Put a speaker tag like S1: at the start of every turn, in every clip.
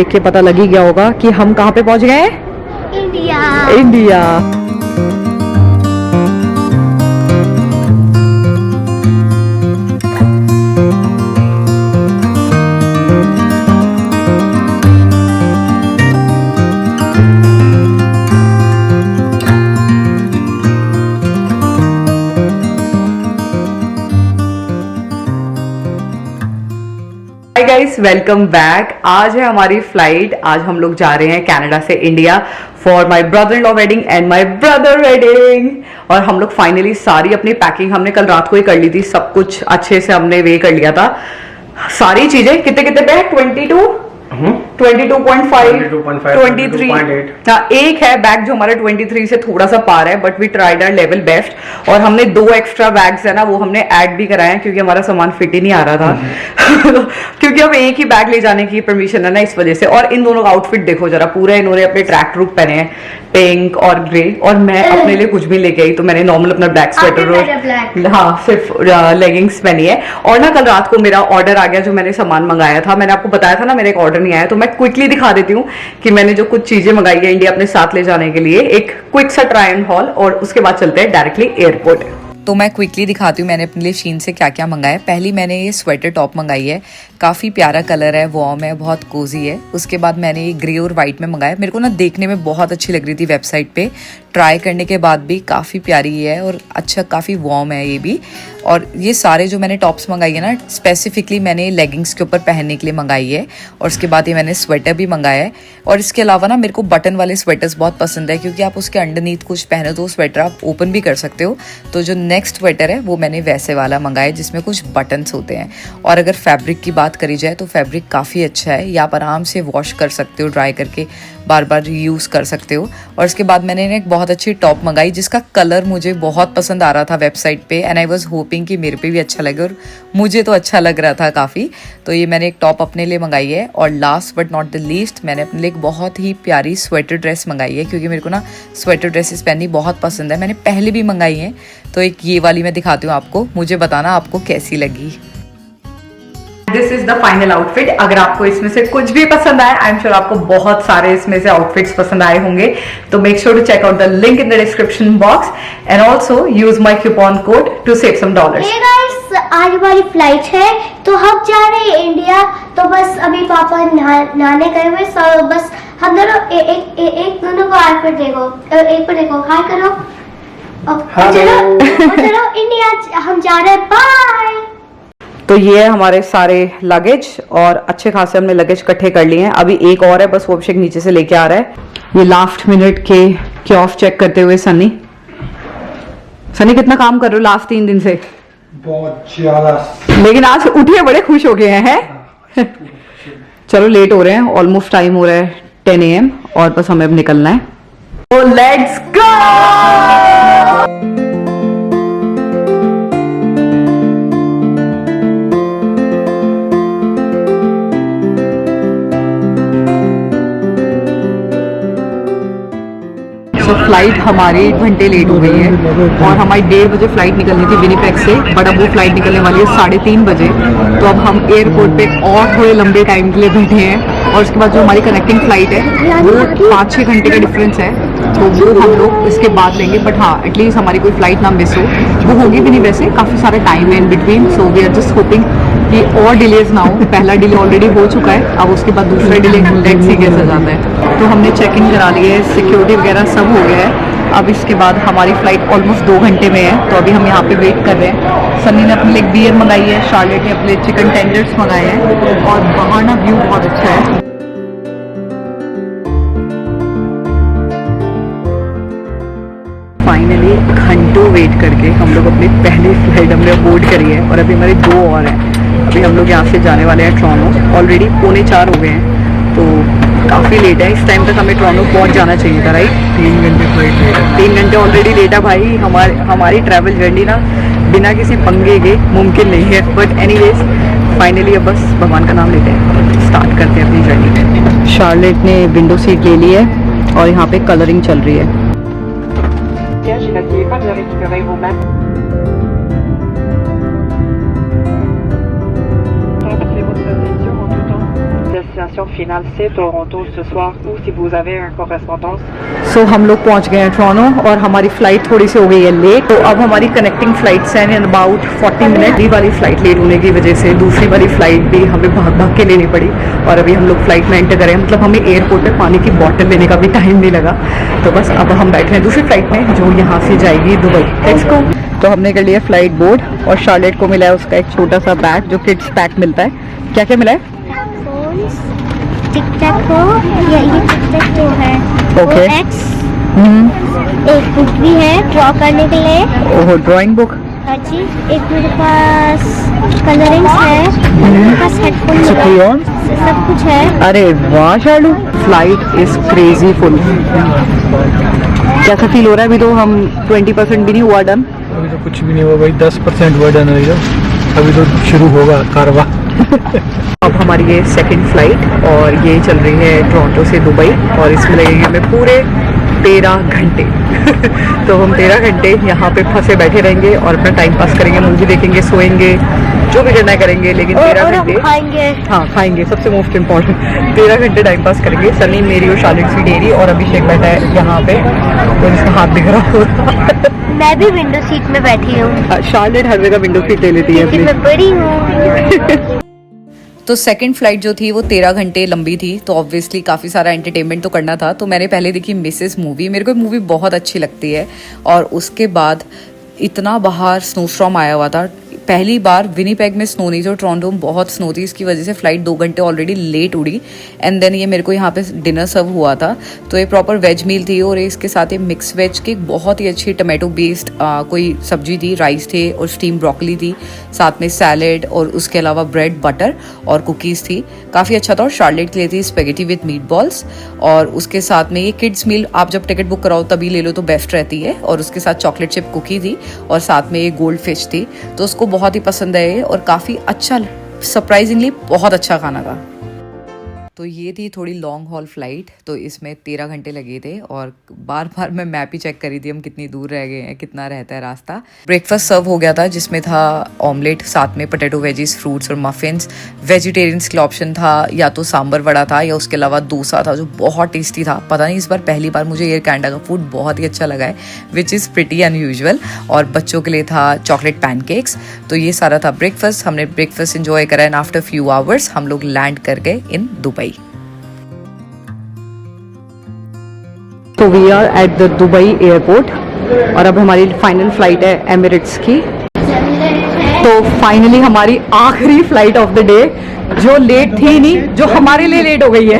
S1: देख के पता लग ही गया होगा कि हम कहाँ पे पहुंच गए हैं।
S2: India.
S1: India. Hi guys, welcome back. आज है हमारी फ्लाइट। आज हम लोग जा रहे हैं कनाडा से India for my brother in law wedding and my brother wedding. और हम लोग फाइनली सारी अपनी पैकिंग हमने कल रात को ही कर ली थी। सब कुछ अच्छे से हमने वे कर लिया था। सारी चीजें कितने कितने पे है? 22.5 23। हाँ, एक है बैग जो हमारा 23 से थोड़ा सा पार है, but we tried our level best. और हमने 2 एक्स्ट्रा बैग्स है ना, वो हमने ऐड भी कराए हैं क्योंकि हमारा सामान फिट ही नहीं आ रहा था। क्योंकि अब एक ही बैग ले जाने की परमिशन है ना, इस वजह से। और इन दोनों का आउटफिट देखो जरा, पूरा इन्होंने अपने ट्रैक ट्रूक पहने हैं, पिंक और ग्रे। और मैं अपने लिए कुछ भी लेके आई, तो मैंने नॉर्मल अपना ब्लैक स्वेटर और हाँ सिर्फ लेगिंग्स पहनी है। और ना कल रात को मेरा ऑर्डर आ गया, जो मैंने सामान मंगाया था। मैंने आपको बताया था ना मेरा एक ऑर्डर नहीं आया, तो मैं क्विकली दिखा देती हूँ कि मैंने जो कुछ चीजें मंगाई है इंडिया अपने साथ ले जाने के लिए। एक क्विक सा ट्राई एंड हॉल, और उसके बाद चलते हैं डायरेक्टली एयरपोर्ट। तो मैं क्विकली दिखाती हूँ मैंने अपने लिए शीन से क्या क्या मंगाया है। पहली मैंने ये स्वेटर टॉप मंगाई है, काफ़ी प्यारा कलर है, वार्म है, बहुत कोजी है। उसके बाद मैंने ये ग्रे और वाइट में मंगाया। मेरे को ना देखने में बहुत अच्छी लग रही थी वेबसाइट पे, ट्राई करने के बाद भी काफ़ी प्यारी है और अच्छा काफ़ी वार्म है ये भी। और ये सारे जो मैंने टॉप्स मंगाई है ना, स्पेसिफिकली मैंने लेगिंग्स के ऊपर पहनने के लिए मंगाई है। और उसके बाद ये मैंने स्वेटर भी मंगाया है। और इसके अलावा ना मेरे को बटन वाले स्वेटर्स बहुत पसंद है, क्योंकि आप उसके अंडरनीथ कुछ पहनो तो स्वेटर आप ओपन भी कर सकते हो। तो जो नेक्स्ट स्वेटर है वो मैंने वैसे वाला मंगाया है, जिसमें कुछ बटन्स होते हैं। और अगर फैब्रिक की बात करी जाए तो फैब्रिक काफ़ी अच्छा है, ये आप आराम से वॉश कर सकते हो, ड्राई करके बार बार यूज़ कर सकते हो। और इसके बाद मैंने एक बहुत अच्छी टॉप मंगाई, जिसका कलर मुझे बहुत पसंद आ रहा था वेबसाइट पे, एंड आई वाज होपिंग कि मेरे पे भी अच्छा लगे, और मुझे तो अच्छा लग रहा था काफ़ी। तो ये मैंने एक टॉप अपने लिए मंगाई है। और last but not the least, मैंने अपने लिए एक बहुत ही प्यारी स्वेटर ड्रेस मंगाई है, क्योंकि मेरे को ना स्वेटर ड्रेसेस पहननी बहुत पसंद है। मैंने पहले भी मंगाई है, तो एक ये वाली मैं दिखाती हूँ आपको, मुझे बताना आपको कैसी लगी। This is the final outfit. अगर आपको इसमें से कुछ भी पसंद आए, आई एम श्योर आपको बहुत सारे इसमें से आउटफिट्स पसंद आए होंगे, तो make sure to check out the link in the description box and also use my coupon code to save some dollars.
S2: Hey guys, आज हमारी फ्लाइट है, तो हम जा रहे हैं इंडिया। तो बस अभी पापा नहाने गए हुए, so बस हम दोनों एक दोनों को आउटफिट देखो, एक पर देखो, हाय करो। चलो इंडिया हम जा रहे हैं, बाय।
S1: तो ये है हमारे सारे लगेज, और अच्छे खासे हमने लगेज इकट्ठे कर लिए हैं। अभी एक और है, बस वो अभिषेक नीचे से लेके आ रहा है। ये लास्ट मिनट के क्योफ चेक करते हुए सनी कितना काम कर रहे हो लास्ट 3 दिन से?
S3: बहुत ज्यादा।
S1: लेकिन आज उठे बड़े खुश हो गए हैं। चलो लेट हो रहे हैं, ऑलमोस्ट टाइम हो रहा है 10 AM, और बस हमें अब निकलना है। तो लेट्स गो। फ्लाइट हमारी 1 घंटे लेट हो गई है, और हमारी 1:30 बजे फ्लाइट निकलनी थी विनीपेग से, बट अब वो फ्लाइट निकलने वाली है 3:30 बजे। तो अब हम एयरपोर्ट पे और थोड़े लंबे टाइम के लिए बैठे हैं, और उसके बाद जो हमारी कनेक्टिंग फ्लाइट है वो 5-6 घंटे का डिफरेंस है, तो वो हम लोग इसके बाद लेंगे। बट हाँ, एटलीस्ट हमारी कोई फ्लाइट ना मिस हो। वो होगी भी नहीं वैसे, काफ़ी सारा टाइम है in between, so we are just hoping कि और डिलेज ना हो। पहला डिले ऑलरेडी हो चुका है, अब उसके बाद दूसरा डिले लेट्स सी कैसा जाता है। तो हमने चेक इन करा लिए है, सिक्योरिटी वगैरह सब हो गया है। अब इसके बाद हमारी फ्लाइट ऑलमोस्ट 2 घंटे में है, तो अभी हम यहाँ पे वेट कर रहे हैं। सन्नी ने अपने लिए बियर मंगाई है, शार्लेट ने अपने चिकन टेंडर्स मंगाए हैं, और बाहर ना व्यू बहुत अच्छा है। फाइनली घंटों वेट करके हम लोग अपनी पहली फ्लाइट हमने बोर्ड करी है, और अभी हमारे 2 और हैं। अभी हम लोग यहाँ से जाने वाले हैं टोरंटो। ऑलरेडी 3:45 हो गए हैं, तो काफ़ी लेट है। इस टाइम तक हमें टोरंटो पहुँच जाना चाहिए था, राइट?
S3: 3 घंटे फ्लाइट है।
S1: 3 घंटे ऑलरेडी लेट है भाई। हमारी ट्रैवल जर्नी ना बिना किसी पंगे के मुमकिन नहीं है। बट एनीवेज फाइनली अब बस भगवान का नाम लेते हैं, स्टार्ट करते हैं अपनी जर्नी। शार्लेट ने विंडो सीट ले ली है, और यहाँ पे कलरिंग चल रही है।
S4: destination finale c'est Toronto ce soir ou si vous avez une correspondance.
S1: सो हम लोग पहुंच गए हैं टोरंटो और हमारी फ्लाइट थोड़ी सी हो गई है लेट। तो अब हमारी कनेक्टिंग फ्लाइट्स हैं इन अबाउट 40 मिनट। ये वाली फ्लाइट लेट होने की वजह से दूसरी वाली फ्लाइट भी हमें भाग भाग के लेनी पड़ी और अभी हम लोग फ्लाइट में एंटर करें। मतलब हमें एयरपोर्ट पे पानी की बॉटल लेने का भी टाइम नहीं लगा। तो बस अब हम बैठे हैं दूसरी फ्लाइट में जो यहाँ से जाएगी दुबई। Let's go. तो हमने कर लिया फ्लाइट बोर्ड और शार्लेट को मिला है उसका एक छोटा सा बैग जो किड्स पैक मिलता है। क्या क्या मिला है?
S2: टिक टैक हो या ये टिक टैक हो है।
S1: ओके।
S2: OX एक बुक भी है ड्रॉ करने के लिए।
S1: ओहो, ड्राइंग बुक।
S2: हाँ जी। एक मेरे पास कलरिंग्स है, मेरे पास हेडफोन सब कुछ है।
S1: अरे वाह शार्लू, फ्लाइट इज क्रेजी फुल। कैसा फील हो रहा है? अभी तो हम 20% भी नहीं हुआ डन।
S3: अभी तो कुछ भी नहीं हुआ भाई, 10% हुआ डन है। अभी तो शुरू होगा कारवा।
S1: अब हमारी ये सेकंड फ्लाइट और ये चल रही है टोरंटो से दुबई और इसमें लगेंगे हमें पूरे 13 घंटे। तो हम 13 घंटे यहाँ पे फंसे बैठे रहेंगे और अपना टाइम पास करेंगे, मूवी देखेंगे, सोएंगे, जो भी करना है करेंगे। लेकिन 13 घंटे
S2: खाएंगे।
S1: हाँ खाएंगे, सबसे मोस्ट इम्पोर्टेंट। 13 घंटे टाइम पास करेंगे। सनी, मेरी और शार्लेट सी डेरी और अभिषेक बैठा है यहाँ पे और इसका हाथ दिख रहा होगा।
S2: मैं भी विंडो सीट में बैठी हूँ।
S1: शार्लेट हर जगह विंडो सीट ले लेती है
S2: क्योंकि मैं बड़ी हूँ।
S1: तो सेकंड फ्लाइट जो थी वो 13 घंटे लंबी थी। तो ऑब्वियसली काफ़ी सारा एंटरटेनमेंट तो करना था। तो मैंने पहले देखी मिसेस मूवी। मेरे को मूवी बहुत अच्छी लगती है और उसके बाद इतना बाहर स्नोस्टॉर्म आया हुआ था। पहली बार विनीपेग में स्नो नहीं थी और टोरंटो में बहुत स्नो थी। इसकी वजह से फ्लाइट 2 घंटे ऑलरेडी लेट उड़ी। एंड देन ये मेरे को यहाँ पे डिनर सर्व हुआ था। तो ये प्रॉपर वेज मील थी और इसके साथ ये मिक्स वेज की बहुत ही अच्छी टमाटो बेस्ड कोई सब्जी थी, राइस थे और स्टीम ब्रोकली थी, साथ में सैलेड और उसके अलावा ब्रेड, बटर और कुकीज़ थी। काफ़ी अच्छा था। और शार्लेट के लिए थी स्पेगेटी विद मीट बॉल्स और उसके साथ में ये किड्स मील आप जब टिकट बुक कराओ तभी ले लो तो बेस्ट रहती है। और उसके साथ चॉकलेट चिप कुकी थी और साथ में ये गोल्ड फिश थी। तो उसको बहुत ही पसंद है और काफ़ी अच्छा, सरप्राइजिंगली बहुत अच्छा खाना था। तो ये थी थोड़ी लॉन्ग हॉल फ्लाइट। तो इसमें 13 घंटे लगे थे और बार बार मैं मैप ही चेक करी थी हम कितनी दूर रह गए हैं, कितना रहता है रास्ता। ब्रेकफास्ट सर्व हो गया था जिसमें था ऑमलेट, साथ में पोटैटो वेजीज, फ्रूट्स और मफिन्स। वेजिटेरियंस के लिए ऑप्शन था या तो सांबर वड़ा था या उसके अलावा डोसा था जो बहुत टेस्टी था। पता नहीं, इस बार पहली बार मुझे एयर कैनेडा का फूड बहुत ही अच्छा लगा है, विच इज़ प्रिटी अनयूजुअल। और बच्चों के लिए था चॉकलेट पैनकेक्स। तो ये सारा था ब्रेकफास्ट। हमने ब्रेकफास्ट एंजॉय करा एंड आफ्टर फ्यू आवर्स हम लोग लैंड कर गए इन दुबई। तो we are at the Dubai airport और अब हमारी फाइनल फ्लाइट है एमिरेट्स की। तो फाइनली हमारी आखिरी फ्लाइट ऑफ द डे जो लेट थी नहीं, जो हमारे लिए लेट हो गई है।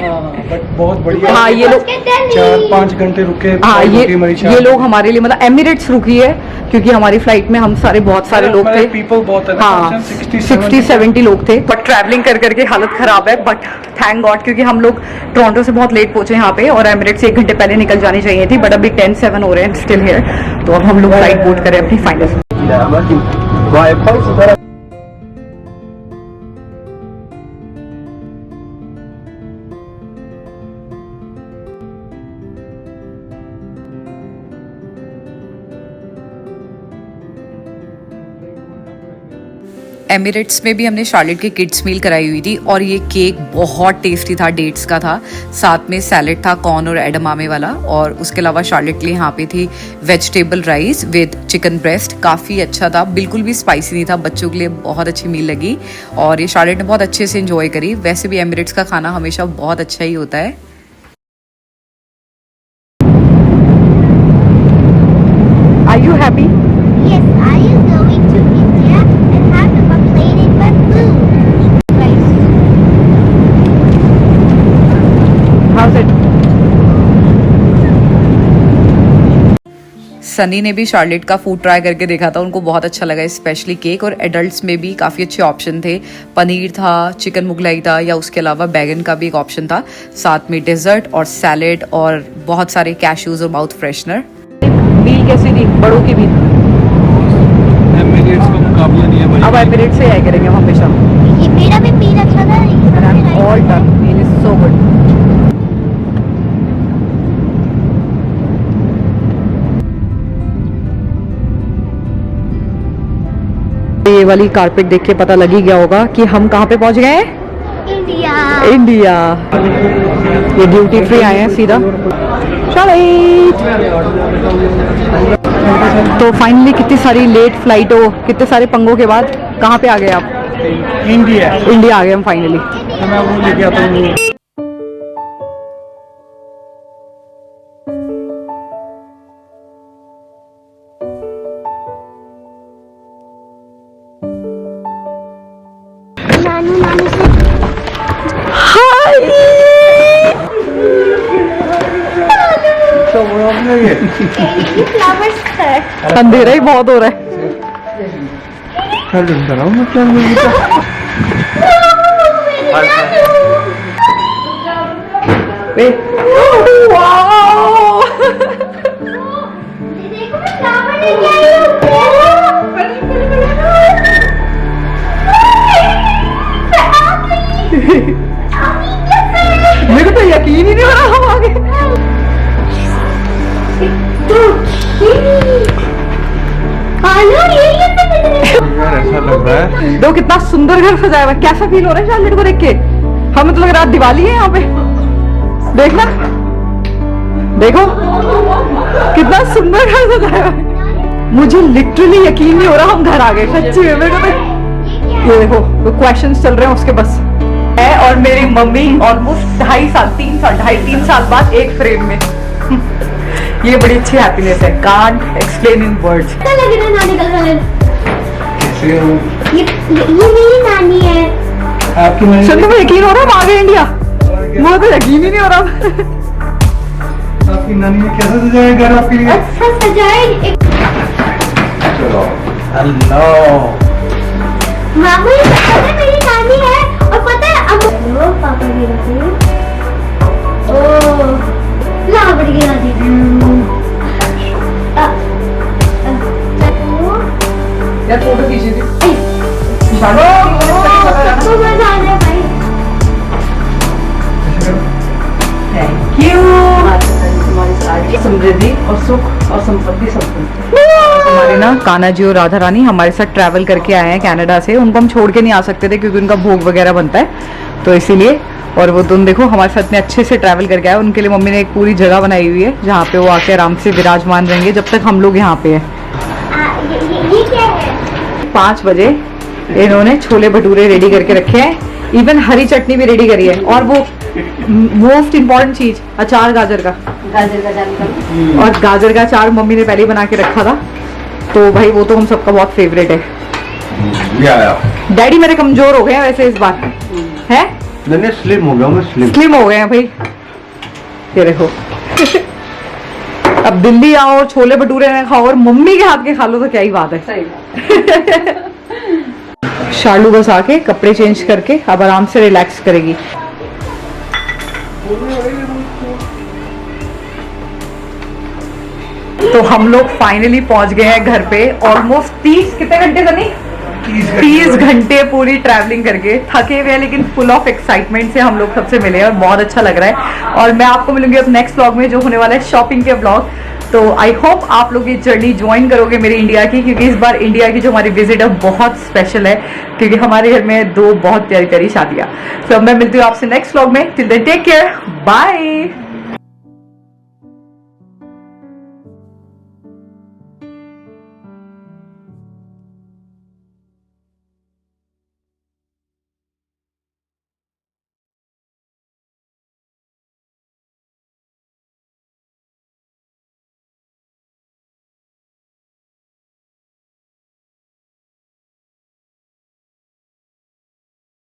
S3: बट बहुत बढ़िया।
S1: हाँ ये लोग
S3: 4-5 घंटे रुके।
S1: हाँ ये लोग हमारे लिए, मतलब एमिरेट्स रुकी है क्योंकि हमारी फ्लाइट में हम सारे बहुत सारे लोग थे।
S3: पीपल बहुत है।
S1: हाँ 60-70 लोग थे। बट ट्रैवलिंग कर करके हालत खराब है। बट थैंक गॉड क्योंकि हम लोग टोरंटो से बहुत लेट पहुंचे यहाँ पे और एमिरेट्स 1 घंटे पहले निकल जानी चाहिए थी। बट अभी 10:07 हो रहे हैं स्टिल हियर। तो अब हम लोग फ्लाइट बोर्ड करें अपनी फाइनल। एमिरेट्स में भी हमने शार्लेट के किड्स मील कराई हुई थी और ये केक बहुत टेस्टी था, डेट्स का था, साथ में सैलेड था कॉर्न और एडमामे वाला। और उसके अलावा शार्लेट के लिए यहाँ पे थी vegetable rice with chicken breast, काफ़ी अच्छा था, बिल्कुल भी स्पाइसी नहीं था, बच्चों के लिए बहुत अच्छी मील लगी और ये शार्लेट ने बहुत अच्छे से एंजॉय करी। वैसे भी एमिरेट्स का खाना हमेशा बहुत अच्छा ही होता है। Are you happy?
S2: Yes, are you going to India and have a plated but food? Rice.
S1: How's it? Sunny ने भी शार्लेट का फूड ट्राई करके देखा था, उनको बहुत अच्छा लगा, स्पेशली केक। और एडल्ट्स में भी काफ़ी अच्छे ऑप्शन थे, पनीर था, चिकन मुगलाई था या उसके अलावा बैगन का भी एक ऑप्शन था, साथ में डेजर्ट और सैलेड और बहुत सारे कैश्यूज और माउथ फ्रेशनर। मील कैसी थी बड़ों की भी?
S3: एमिरेट्स का मुकाबला नहीं है भाई।
S1: अब एमिरेट्स से आया करेंगे हम हमेशा।
S2: ये मेरा भी मील अच्छा था।
S1: All done, meal is so good. ये वाली कारपेट देख के पता लग ही गया होगा कि हम कहाँ पे पहुंच गए हैं।
S2: इंडिया।
S1: इंडिया। ये ड्यूटी फ्री आए हैं सीधा। चलो तो फाइनली कितनी सारी लेट फ्लाइटों, कितने सारे पंगों के बाद कहाँ पे आ गए आप?
S3: इंडिया।
S1: इंडिया आ गए हम फाइनली।
S3: तो मैं वो लेके आता हूँ।
S2: नानू नानू से
S3: तो वो आपने ये
S2: फ्लावर्स है।
S1: अंधेरा ही बहुत हो रहा है।
S3: कल डरा हूँ मतलब मुझे तो।
S1: वाओ
S2: देखो मैं फ्लावर लेके आई हूँ।
S1: मेरे को तो यकीन ही नहीं हो रहा हम आ गए।
S3: यार ऐसा लग रहा है।
S1: देखो कितना सुंदर घर सजाया हुआ है। कैसा फील हो रहा है शार्लेट को देख के? हमें तो लग रहा है दिवाली है यहाँ पे। देखना, देखो कितना सुंदर घर सजाया हुआ है। मुझे लिटरली यकीन नहीं हो रहा हम घर आ गए सच्ची में। मेरे को तो ये देखो तो क्वेश्चंस चल रहे हैं उसके बस है। और मेरी मम्मी ऑलमोस्ट 2.5 साल बाद एक फ्रेम में। ये बड़ी अच्छी हैप्पीनेस है, कांट एक्सप्लेन इन वर्ड्स।
S2: क्या लग रहा है नानी का घर?
S3: कैसे हो?
S2: ये मेरी नानी है।
S3: आपकी मैं
S1: चलो तुम्हें यकीन हो रहा है हम आ गए इंडिया? मुझे तो यकीन ही नहीं हो रहा।
S3: आपकी नानी ने कैसे सजाया घर आपके लिए?
S2: अच्छा सजाए।
S3: चलो हेलो
S2: मामू ये पता है मेरी नानी है और पता है हेलो पापा की नानी। ओ फ्लावर की नानी।
S1: यार फोटो खींची थी।
S2: तो मजा आ रहा है भाई।
S1: Thank you. समृद्धि और सुख और संपत्ति सब। हमारे ना कान्हा जी और राधा रानी हमारे साथ ट्रैवल करके आए हैं कनाडा से। उनको हम छोड़ के नहीं आ सकते थे क्योंकि उनका भोग वगैरह बनता है, तो इसीलिए। और वो तुम देखो हमारे साथ में अच्छे से ट्रैवल करके आए। उनके लिए मम्मी ने एक पूरी जगह बनाई हुई है जहाँ पे वो आके आराम से विराजमान रहेंगे जब तक हम लोग यहाँ पे हैं।
S2: ये क्या है?
S1: 5 बजे इन्होंने छोले भटूरे रेडी करके रखे हैं। इवन हरी चटनी भी रेडी करी है। और वो मोस्ट इम्पोर्टेंट चीज अचार गाजर का। और गाजर का अचार मम्मी ने पहले ही बना के रखा था, तो भाई वो तो हम सबका बहुत फेवरेट है। डैडी मेरे कमजोर हो गए हैं वैसे इस बार है।
S3: नहीं स्लिम हो गया मैं
S1: स्लिम हो गए हैं भाई। ये देखो अब दिल्ली आओ और छोले भटूरे ना खाओ और मम्मी के हाथ के खा लो तो क्या ही बात है। शार्लू बस आके कपड़े चेंज करके अब आराम से रिलैक्स करेगी। तो हम लोग फाइनली पहुंच गए हैं घर पे। ऑलमोस्ट 30 कितने घंटे सनी? 30 घंटे पूरी ट्रैवलिंग करके थके हुए हैं, लेकिन फुल ऑफ एक्साइटमेंट से हम लोग सबसे मिले हैं और बहुत अच्छा लग रहा है। और मैं आपको मिलूंगी अब नेक्स्ट व्लॉग में जो होने वाला है शॉपिंग के व्लॉग। तो आई होप आप लोग ये जर्नी ज्वाइन करोगे मेरी इंडिया की, क्योंकि इस बार इंडिया की जो हमारी विजिट है बहुत स्पेशल है, क्योंकि हमारे घर में 2 बहुत प्यारी प्यारी शादियां। तो मैं मिलती हूँ आपसे नेक्स्ट व्लॉग में। Till then take care, bye.